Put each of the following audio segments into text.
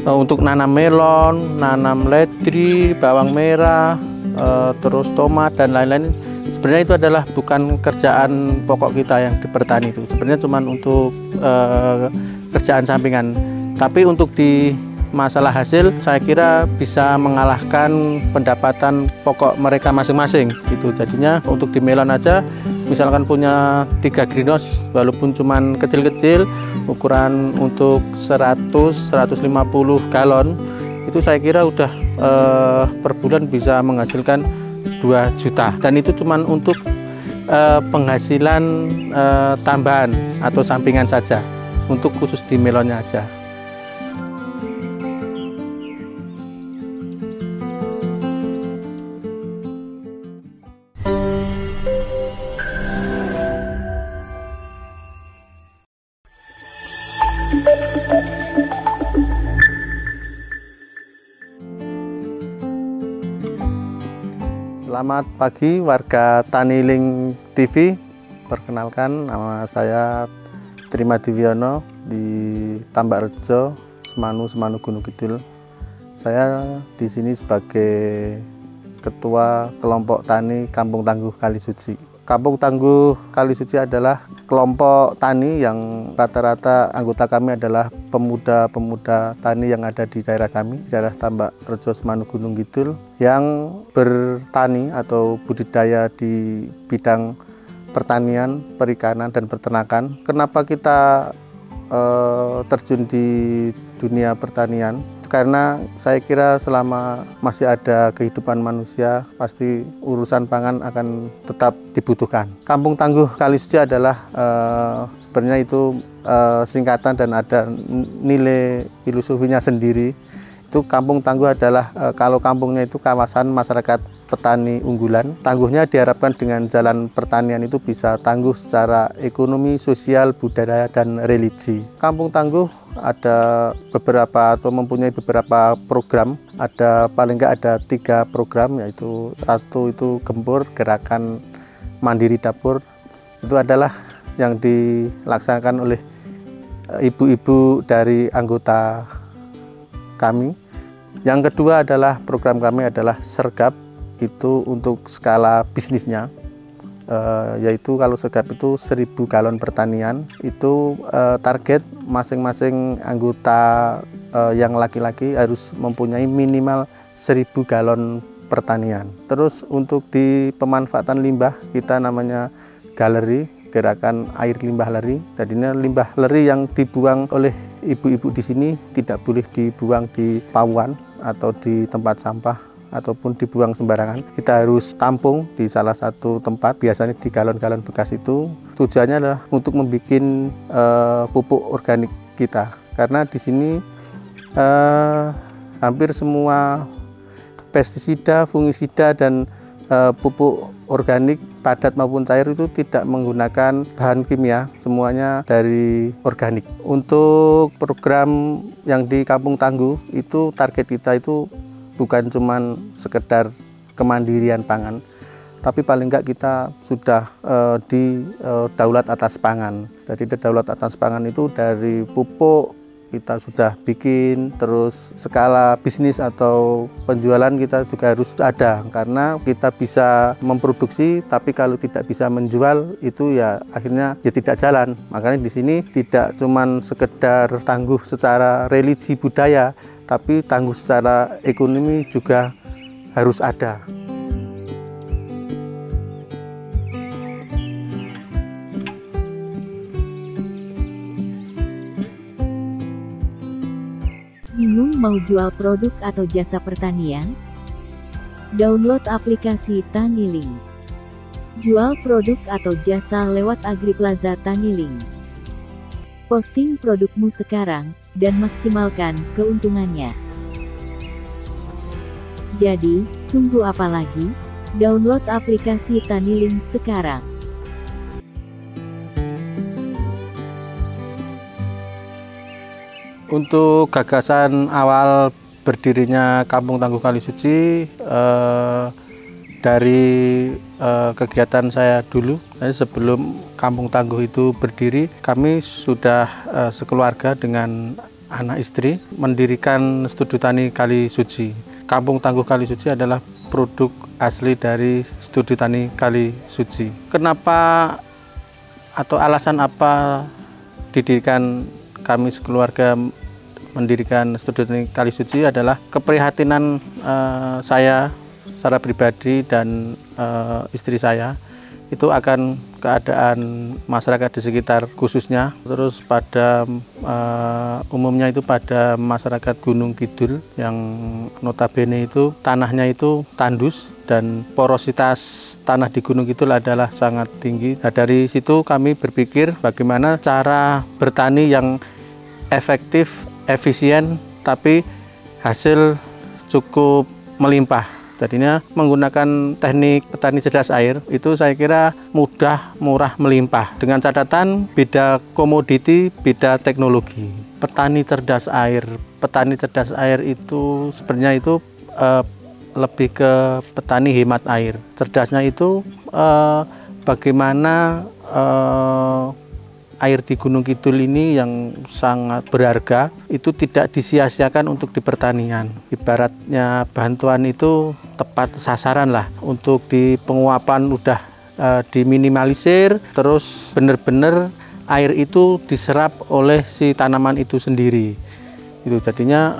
untuk nanam melon, nanam ledri, bawang merah, terus tomat dan lain-lain. Sebenarnya itu adalah bukan kerjaan pokok kita yang di pertani itu. Sebenarnya cuma untuk kerjaan sampingan. Tapi untuk di masalah hasil, saya kira bisa mengalahkan pendapatan pokok mereka masing-masing. Gitu. Jadinya untuk di melon aja, misalkan punya 3 greenhouse, walaupun cuma kecil-kecil, ukuran untuk 100-150 galon, itu saya kira udah per bulan bisa menghasilkan 2 juta. Dan itu cuma untuk penghasilan tambahan atau sampingan saja, untuk khusus di melonnya aja. Selamat pagi warga Taniling TV. Perkenalkan, nama saya Trima Divyono di Tambakrejo, Semanu Gunung Kidul. Saya di sini sebagai Ketua Kelompok Tani Kampung Tangguh Kalisuci. Kampung Tangguh Kalisuci adalah kelompok tani yang rata-rata anggota kami adalah pemuda-pemuda tani yang ada di daerah kami, daerah Tambakrejo, Semanu Gunung Kidul, yang bertani atau budidaya di bidang pertanian, perikanan, dan peternakan. Kenapa kita terjun di dunia pertanian? Karena saya kira selama masih ada kehidupan manusia, pasti urusan pangan akan tetap dibutuhkan. Kampung Tangguh Kalisuci adalah sebenarnya itu singkatan dan ada nilai filosofinya sendiri. Itu Kampung Tangguh adalah kalau kampungnya itu kawasan masyarakat petani unggulan. Tangguhnya diharapkan dengan jalan pertanian itu bisa tangguh secara ekonomi, sosial, budaya, dan religi. Kampung Tangguh ada beberapa atau mempunyai beberapa program. Ada paling nggak ada 3 program, yaitu satu itu Gempur, Gerakan Mandiri Dapur. Itu adalah yang dilaksanakan oleh ibu-ibu dari anggota kami. Yang kedua adalah program kami adalah Sergap, itu untuk skala bisnisnya, yaitu kalau Sergap itu 1000 galon pertanian. Itu target masing-masing anggota yang laki-laki harus mempunyai minimal 1000 galon pertanian. Terus untuk di pemanfaatan limbah, kita namanya Galeri, Gerakan Air Limbah Leri. Tadinya limbah leri yang dibuang oleh ibu-ibu di sini tidak boleh dibuang di pauan atau di tempat sampah ataupun dibuang sembarangan. Kita harus tampung di salah satu tempat, biasanya di galon-galon bekas itu. Tujuannya adalah untuk membuat pupuk organik kita, karena di sini hampir semua pestisida, fungisida, dan pupuk organik padat maupun cair itu tidak menggunakan bahan kimia, semuanya dari organik. Untuk program yang di Kampung Tangguh itu target kita itu bukan cuma sekedar kemandirian pangan, tapi paling enggak kita sudah di daulat atas pangan. Jadi daulat atas pangan itu dari pupuk kita sudah bikin, terus skala bisnis atau penjualan kita juga harus ada, karena kita bisa memproduksi tapi kalau tidak bisa menjual itu ya akhirnya ya tidak jalan. Makanya di sini tidak cuman sekedar tangguh secara religi budaya, tapi tangguh secara ekonomi juga harus ada. Bingung mau jual produk atau jasa pertanian? Download aplikasi Taniling. Jual produk atau jasa lewat Agriplaza Taniling. Posting produkmu sekarang dan maksimalkan keuntungannya. Jadi, tunggu apa lagi? Download aplikasi Taniling sekarang. Untuk gagasan awal berdirinya Kampung Tangguh Kalisuci dari kegiatan saya dulu, sebelum Kampung Tangguh itu berdiri, kami sudah sekeluarga dengan anak istri mendirikan Studi Tani Kali Suci. Kampung Tangguh Kali Suci adalah produk asli dari Studi Tani Kali Suci. Kenapa atau alasan apa didirikan kami sekeluarga mendirikan Studi Tani Kali Suci adalah keprihatinan saya secara pribadi dan istri saya itu akan keadaan masyarakat di sekitar khususnya, terus pada umumnya itu pada masyarakat Gunung Kidul yang notabene itu tanahnya itu tandus dan porositas tanah di Gunung Kidul adalah sangat tinggi. Nah, dari situ kami berpikir bagaimana cara bertani yang efektif, efisien, tapi hasil cukup melimpah. Jadinya menggunakan teknik petani cerdas air itu saya kira mudah, murah, melimpah. Dengan catatan beda komoditi, beda teknologi. Petani cerdas air itu sebenarnya itu lebih ke petani hemat air. Cerdasnya itu bagaimana air di Gunung Kidul ini yang sangat berharga itu tidak disia-siakan untuk di pertanian. Ibaratnya bantuan itu tepat sasaran lah, untuk di penguapan udah diminimalisir, terus benar-benar air itu diserap oleh si tanaman itu sendiri. Itu jadinya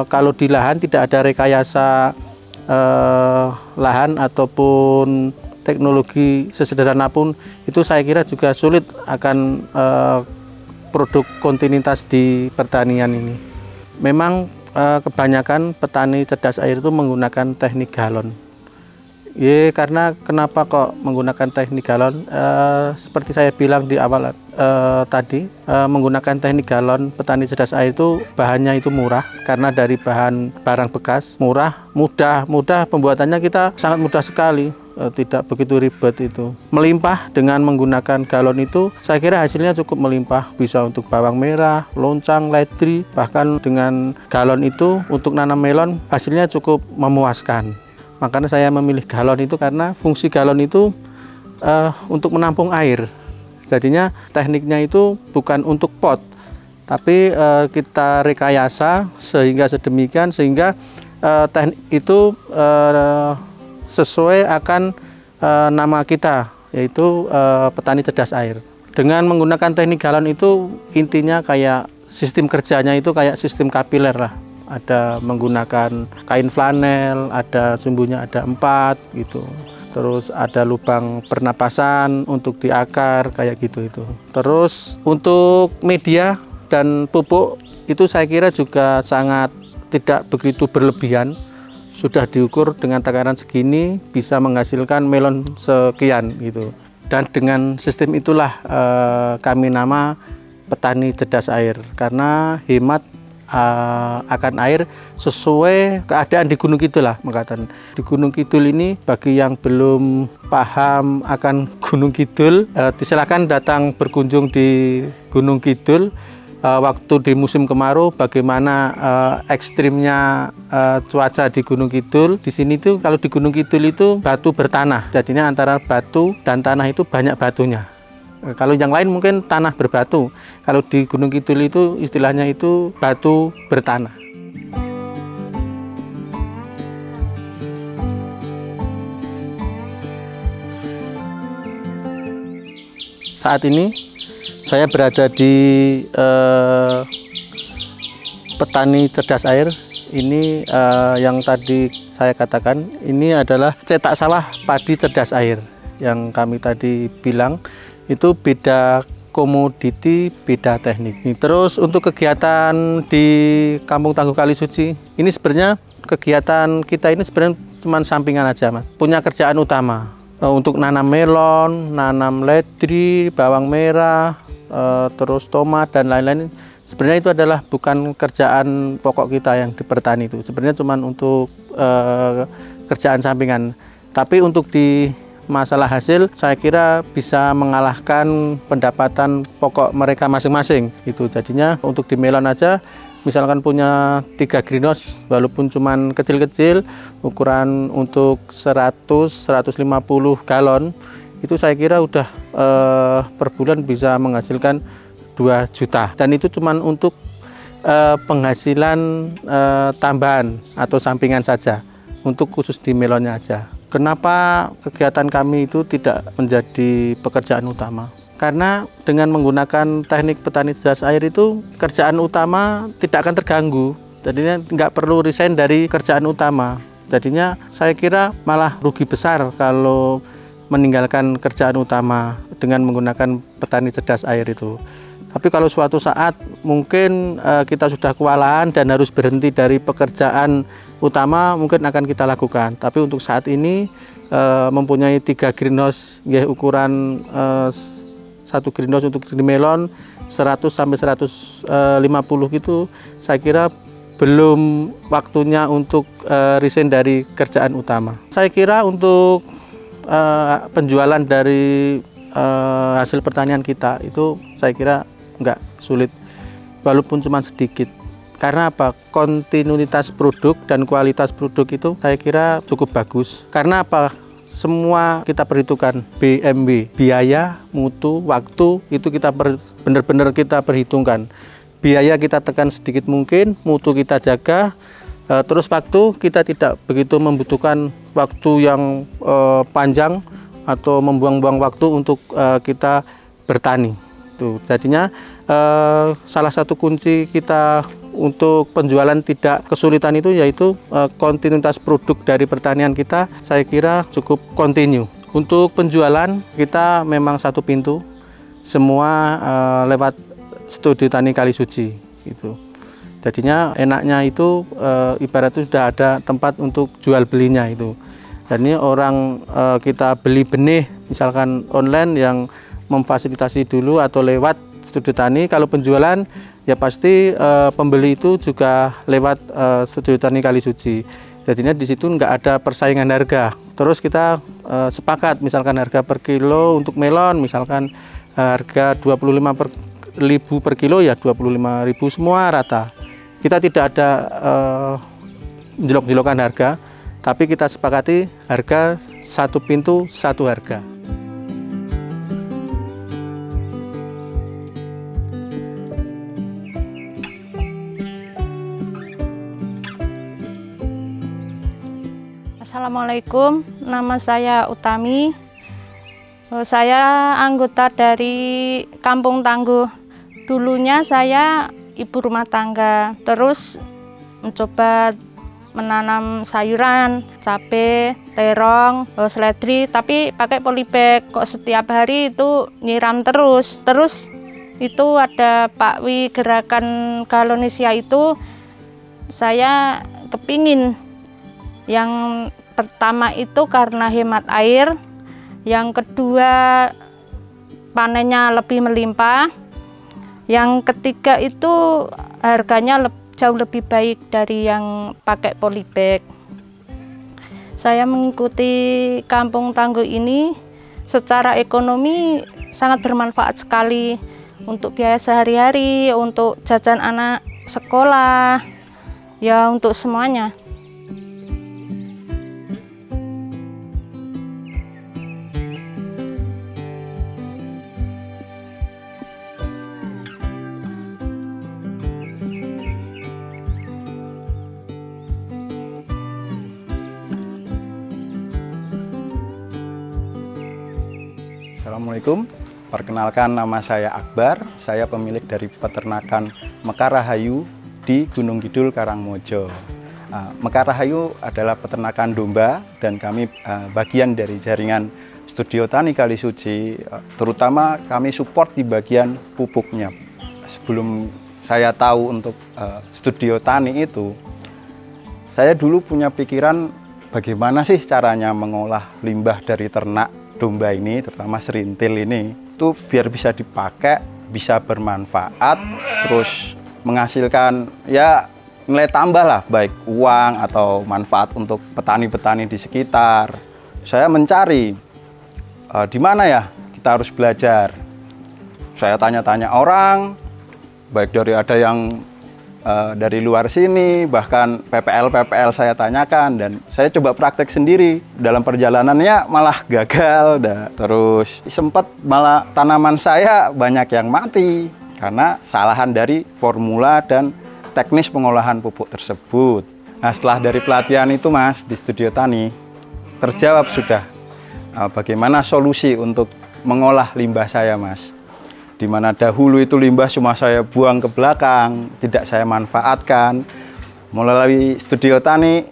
kalau di lahan tidak ada rekayasa lahan ataupun teknologi sesederhana pun, itu saya kira juga sulit akan produk kontinuitas di pertanian ini. Memang kebanyakan petani cerdas air itu menggunakan teknik galon. Karena kenapa kok menggunakan teknik galon? Seperti saya bilang di awal tadi, menggunakan teknik galon petani cerdas air itu bahannya itu murah, karena dari barang bekas, murah, mudah pembuatannya, kita sangat mudah sekali. Tidak begitu ribet itu. Melimpah dengan menggunakan galon itu saya kira hasilnya cukup melimpah, bisa untuk bawang merah, loncang, ledri, bahkan dengan galon itu untuk nanam melon hasilnya cukup memuaskan. Makanya saya memilih galon itu karena fungsi galon itu untuk menampung air. Jadinya tekniknya itu bukan untuk pot, tapi kita rekayasa sehingga sedemikian sehingga teknik itu sesuai akan nama kita, yaitu petani cerdas air. Dengan menggunakan teknik galon itu intinya kayak sistem kerjanya itu kayak sistem kapiler lah. Ada menggunakan kain flanel, ada sumbunya ada 4 gitu. Terus ada lubang pernapasan untuk di akar kayak gitu itu. Terus untuk media dan pupuk itu saya kira juga sangat tidak begitu berlebihan. Sudah diukur dengan takaran segini bisa menghasilkan melon sekian gitu. Dan dengan sistem itulah kami nama petani cerdas air, karena hemat akan air sesuai keadaan di Gunung Kidul lah. Mengatakan di Gunung Kidul ini, bagi yang belum paham akan Gunung Kidul, silakan datang berkunjung di Gunung Kidul. Waktu di musim kemarau bagaimana ekstrimnya cuaca di Gunung Kidul. Di sini tuh kalau di Gunung Kidul itu batu bertanah, jadinya antara batu dan tanah itu banyak batunya. Kalau yang lain mungkin tanah berbatu, kalau di Gunung Kidul itu istilahnya itu batu bertanah. Saat ini saya berada di petani cerdas air. Ini yang tadi saya katakan, ini adalah cetak sawah padi cerdas air. Yang kami tadi bilang, itu beda komoditi, beda teknik. Terus untuk kegiatan di Kampung Tangguh Kali Suci, ini sebenarnya kegiatan kita ini sebenarnya cuma sampingan aja, Mas. Punya kerjaan utama. Untuk nanam melon, nanam ledri, bawang merah, terus tomat dan lain-lain, sebenarnya itu adalah bukan kerjaan pokok kita yang di pertani itu. Sebenarnya cuma untuk kerjaan sampingan. Tapi untuk di masalah hasil, saya kira bisa mengalahkan pendapatan pokok mereka masing-masing. Itu jadinya untuk di melon aja, misalkan punya 3 greenhouse, walaupun cuma kecil-kecil, ukuran untuk 100-150 galon, itu saya kira udah per bulan bisa menghasilkan 2 juta. Dan itu cuma untuk penghasilan tambahan atau sampingan saja, untuk khusus di melonnya aja. Kenapa kegiatan kami itu tidak menjadi pekerjaan utama? Karena dengan menggunakan teknik petani cerdas air itu, kerjaan utama tidak akan terganggu. Jadinya nggak perlu resign dari kerjaan utama. Jadinya saya kira malah rugi besar kalau meninggalkan kerjaan utama dengan menggunakan petani cerdas air itu. Tapi kalau suatu saat mungkin kita sudah kewalahan dan harus berhenti dari pekerjaan utama, mungkin akan kita lakukan. Tapi untuk saat ini mempunyai 3 greenhouse, ukuran 1 greenhouse untuk green melon 100 sampai 150 gitu, saya kira belum waktunya untuk resign dari kerjaan utama. Saya kira untuk penjualan dari hasil pertanian kita itu saya kira nggak sulit, walaupun cuma sedikit. Karena apa? Kontinuitas produk dan kualitas produk itu saya kira cukup bagus. Karena apa? Semua kita perhitungkan, BMW, biaya, mutu, waktu, itu kita benar-benar kita perhitungkan. Biaya kita tekan sedikit mungkin, mutu kita jaga, terus waktu kita tidak begitu membutuhkan waktu yang panjang atau membuang-buang waktu untuk kita bertani. Tuh, jadinya salah satu kunci kita untuk penjualan tidak kesulitan itu yaitu kontinuitas produk dari pertanian kita, saya kira cukup kontinu. Untuk penjualan kita memang satu pintu, semua lewat Studio Tani Kalisuci gitu. Jadinya enaknya itu ibaratnya sudah ada tempat untuk jual belinya itu. Dan ini orang kita beli benih misalkan online yang memfasilitasi dulu atau lewat Studio Tani. Kalau penjualan ya pasti pembeli itu juga lewat Studio Tani Kalisuci. Jadinya di situ nggak ada persaingan harga. Terus kita sepakat misalkan harga per kilo untuk melon misalkan harga 25.000 per kilo ya 25.000 semua rata. Kita tidak ada menjelok-jelokan harga, tapi kita sepakati harga satu pintu satu harga. Assalamualaikum, nama saya Utami. Saya anggota dari Kampung Tangguh. Dulunya saya ibu rumah tangga, terus mencoba menanam sayuran, cabai, terong, seledri, tapi pakai polybag. Kok setiap hari itu nyiram terus. Terus itu ada Pak Wi Gerakan Galonesia itu, saya kepingin. Yang pertama itu karena hemat air, yang kedua panennya lebih melimpah, yang ketiga itu harganya jauh lebih baik dari yang pakai polybag. Saya mengikuti Kampung Tangguh ini secara ekonomi sangat bermanfaat sekali untuk biaya sehari-hari, untuk jajan anak sekolah, ya untuk semuanya. Assalamualaikum, perkenalkan nama saya Akbar, saya pemilik dari peternakan Mekar Rahayu di Gunung Kidul, Karangmojo. Mekar Rahayu adalah peternakan domba dan kami bagian dari jaringan Studio Tani Kalisuci, terutama kami support di bagian pupuknya. Sebelum saya tahu untuk Studio Tani itu, saya dulu punya pikiran bagaimana sih caranya mengolah limbah dari ternak domba ini, terutama serintil ini, itu biar bisa dipakai, bisa bermanfaat, terus menghasilkan ya nilai tambah lah, baik uang atau manfaat untuk petani-petani di sekitar. Saya mencari di mana ya kita harus belajar. Saya tanya-tanya orang, baik dari ada yang dari luar sini, bahkan PPL saya tanyakan, dan saya coba praktek sendiri. Dalam perjalanannya malah gagal, terus sempat malah tanaman saya banyak yang mati karena kesalahan dari formula dan teknis pengolahan pupuk tersebut. Nah, setelah dari pelatihan itu Mas di Studio Tani, terjawab sudah bagaimana solusi untuk mengolah limbah saya Mas. Di mana dahulu itu limbah cuma saya buang ke belakang, tidak saya manfaatkan. Melalui Studio Tani,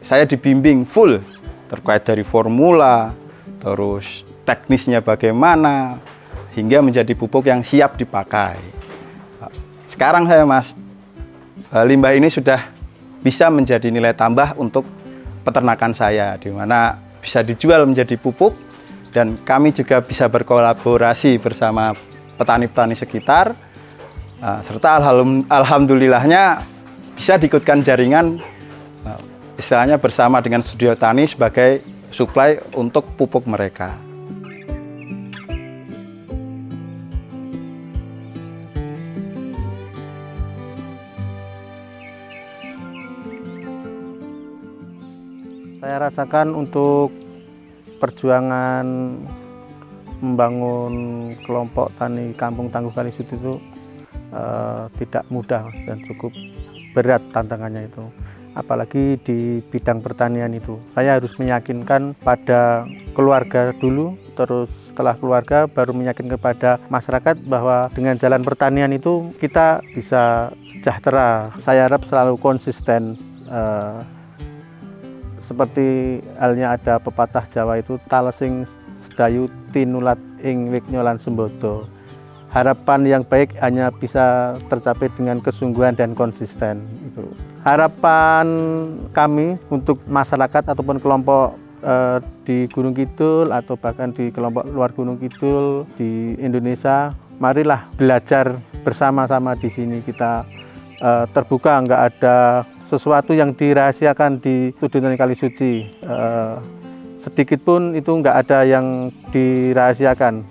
saya dibimbing full terkait dari formula, terus teknisnya bagaimana, hingga menjadi pupuk yang siap dipakai. Sekarang saya Mas, limbah ini sudah bisa menjadi nilai tambah untuk peternakan saya, di mana bisa dijual menjadi pupuk, dan kami juga bisa berkolaborasi bersama petani-petani sekitar, serta alhamdulillahnya bisa diikutkan jaringan, istilahnya bersama dengan Studio Tani sebagai suplai untuk pupuk mereka. Saya rasakan untuk perjuangan membangun kelompok tani Kampung Tangguh Kalisuci itu tidak mudah Mas, dan cukup berat tantangannya itu. Apalagi di bidang pertanian itu. Saya harus meyakinkan pada keluarga dulu, terus setelah keluarga baru meyakinkan kepada masyarakat bahwa dengan jalan pertanian itu kita bisa sejahtera. Saya harap selalu konsisten. Seperti halnya ada pepatah Jawa itu, talesing sedayu tinulat ing wiknyolan sembodo. Harapan yang baik hanya bisa tercapai dengan kesungguhan dan konsisten. Itu harapan kami untuk masyarakat ataupun kelompok di Gunung Kidul atau bahkan di kelompok luar Gunung Kidul di Indonesia. Marilah belajar bersama-sama di sini, kita terbuka, nggak ada sesuatu yang dirahasiakan di Studio Tani Kalisuci. Sedikit pun itu nggak ada yang dirahasiakan.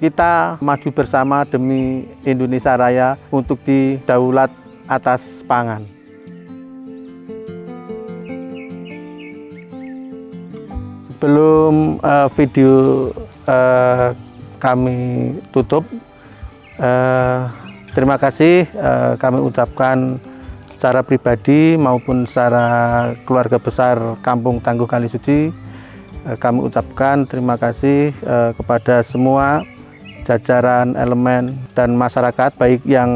Kita maju bersama demi Indonesia Raya untuk didaulat atas pangan. Sebelum video kami tutup, terima kasih kami ucapkan secara pribadi maupun secara keluarga besar Kampung Tangguh Kalisuci. Kami ucapkan terima kasih kepada semua jajaran, elemen, dan masyarakat, baik yang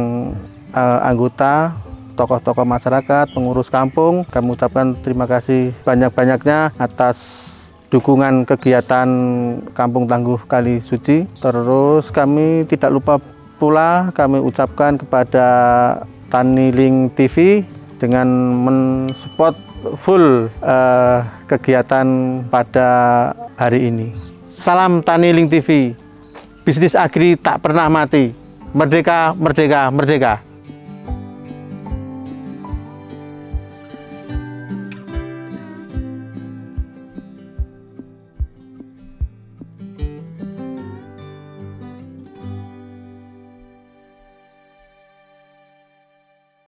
anggota, tokoh-tokoh masyarakat, pengurus kampung. Kami ucapkan terima kasih banyak-banyaknya atas dukungan kegiatan Kampung Tangguh Kalisuci. Terus kami tidak lupa pula kami ucapkan kepada Taniling TV dengan mensupport full kegiatan pada hari ini. Salam Taniling TV, bisnis agri tak pernah mati. Merdeka, merdeka, merdeka.